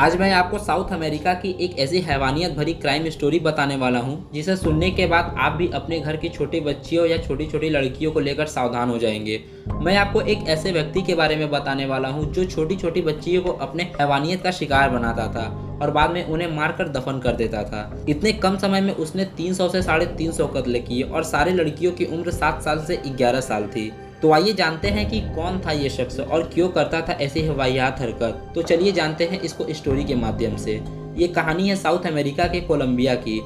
आज मैं आपको साउथ अमेरिका की एक ऐसी हैवानियत भरी क्राइम स्टोरी बताने वाला हूं जिसे सुनने के बाद आप भी अपने घर की छोटी बच्चियों या छोटी छोटी लड़कियों को लेकर सावधान हो जाएंगे। मैं आपको एक ऐसे व्यक्ति के बारे में बताने वाला हूं जो छोटी छोटी बच्चियों को अपने हैवानियत का शिकार बनाता था और बाद में उन्हें मारकर दफन कर देता था। इतने कम समय में उसने 300 से 350 कत्ल किए और सारी लड़कियों की उम्र 7 साल से 11 साल थी। तो आइए जानते हैं कि कौन था ये शख्स और क्यों करता था ऐसी वाहियात हरकत। तो चलिए जानते हैं इसको स्टोरी के माध्यम से। ये कहानी है साउथ अमेरिका के कोलंबिया की।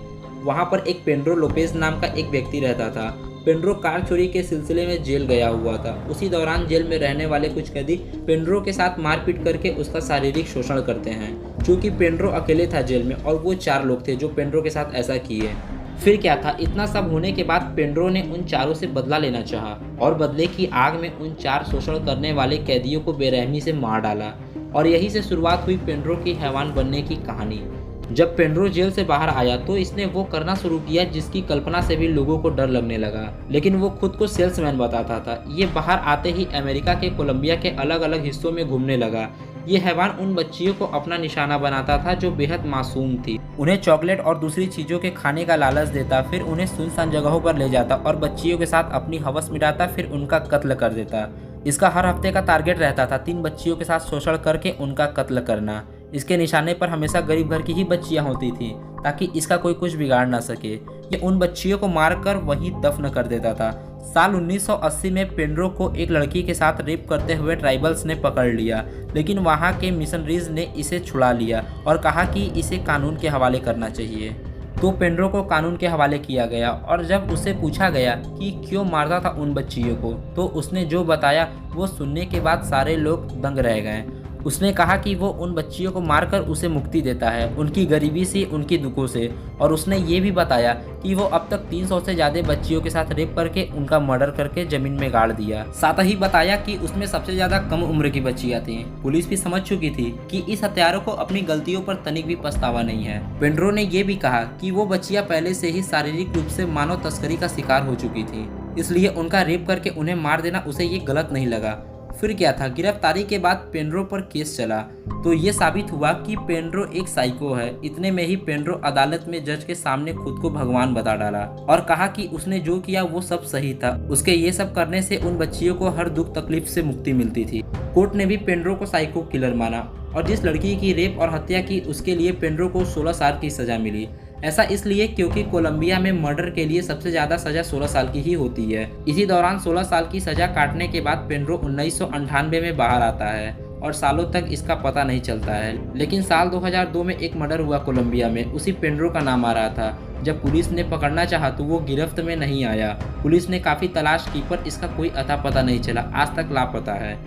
वहाँ पर एक पेड्रो लोपेज नाम का एक व्यक्ति रहता था। पेड्रो कार चोरी के सिलसिले में जेल गया हुआ था। उसी दौरान जेल में रहने वाले कुछ कैदी पेड्रो के साथ मारपीट करके उसका शारीरिक शोषण करते हैं। चूँकि पेड्रो अकेले था जेल में और वो 4 लोग थे जो पेड्रो के साथ ऐसा किए। फिर क्या था, इतना सब होने के बाद पेड्रो ने उन चारों से बदला लेना चाहा और बदले की आग में उन 4 शोषण करने वाले कैदियों को बेरहमी से मार डाला। और यहीं से शुरुआत हुई पेड्रो की हैवान बनने की कहानी। जब पेड्रो जेल से बाहर आया तो इसने वो करना शुरू किया जिसकी कल्पना से भी लोगों को डर लगने लगा, लेकिन वो खुद को सेल्समैन बताता था। ये बाहर आते ही अमेरिका के कोलंबिया के अलग अलग हिस्सों में घूमने लगा। ये हैवान उन बच्चियों को अपना निशाना बनाता था जो बेहद मासूम थी। उन्हें चॉकलेट और दूसरी चीज़ों के खाने का लालच देता, फिर उन्हें सुनसान जगहों पर ले जाता और बच्चियों के साथ अपनी हवस मिटाता, फिर उनका कत्ल कर देता। इसका हर हफ्ते का टारगेट रहता था 3 बच्चियों के साथ शोषण करके उनका कत्ल करना। इसके निशाने पर हमेशा गरीब घर की ही बच्चियां होती थीं ताकि इसका कोई कुछ बिगाड़ ना सके। ये उन बच्चियों को मारकर वहीं दफन कर देता था। साल 1980 में पेड्रो को एक लड़की के साथ रेप करते हुए ट्राइबल्स ने पकड़ लिया, लेकिन वहां के मिशनरीज ने इसे छुड़ा लिया और कहा कि इसे कानून के हवाले करना चाहिए। तो पेड्रो को कानून के हवाले किया गया और जब उसे पूछा गया कि क्यों मारता था उन बच्चियों को, तो उसने जो बताया वो सुनने के बाद सारे लोग दंग रह गए। उसने कहा कि वो उन बच्चियों को मारकर उसे मुक्ति देता है, उनकी गरीबी से, उनकी दुखों से। और उसने ये भी बताया कि वो अब तक 300 से ज़्यादा बच्चियों के साथ रेप करके उनका मर्डर करके ज़मीन में गाड़ दिया। साथ ही बताया कि उसमें सबसे ज़्यादा कम उम्र की बच्चियाँ थीं। पुलिस भी समझ चुकी थी कि इस हत्यारों को अपनी गलतियों पर तनिक भी पछतावा नहीं है। पेड्रो ने यह भी कहा कि वो बच्चियाँ पहले से ही शारीरिक रूप से मानव तस्करी का शिकार हो चुकी थी, इसलिए उनका रेप करके उन्हें मार देना उसे ये गलत नहीं लगा। फिर क्या था, गिरफ्तारी के बाद पेड्रो पर केस चला तो ये साबित हुआ कि पेड्रो एक साइको है। इतने में ही पेड्रो अदालत में जज के सामने खुद को भगवान बता डाला और कहा कि उसने जो किया वो सब सही था। उसके ये सब करने से उन बच्चियों को हर दुख तकलीफ से मुक्ति मिलती थी। कोर्ट ने भी पेड्रो को साइको किलर माना और जिस लड़की की रेप और हत्या की उसके लिए पेड्रो को 16 साल की सजा मिली। ऐसा इसलिए क्योंकि कोलंबिया में मर्डर के लिए सबसे ज़्यादा सज़ा 16 साल की ही होती है। इसी दौरान 16 साल की सज़ा काटने के बाद पेड्रो 1998 में बाहर आता है और सालों तक इसका पता नहीं चलता है। लेकिन साल 2002 में एक मर्डर हुआ कोलंबिया में, उसी पेड्रो का नाम आ रहा था। जब पुलिस ने पकड़ना चाहा तो वो गिरफ्त में नहीं आया। पुलिस ने काफ़ी तलाश की पर इसका कोई अता पता नहीं चला, आज तक लापता है।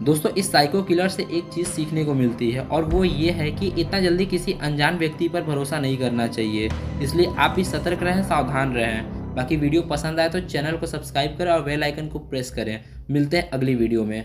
दोस्तों, इस साइको किलर से एक चीज़ सीखने को मिलती है और वो ये है कि इतना जल्दी किसी अनजान व्यक्ति पर भरोसा नहीं करना चाहिए। इसलिए आप भी सतर्क रहें, सावधान रहें। बाकी वीडियो पसंद आए तो चैनल को सब्सक्राइब करें और बेल आइकन को प्रेस करें। मिलते हैं अगली वीडियो में।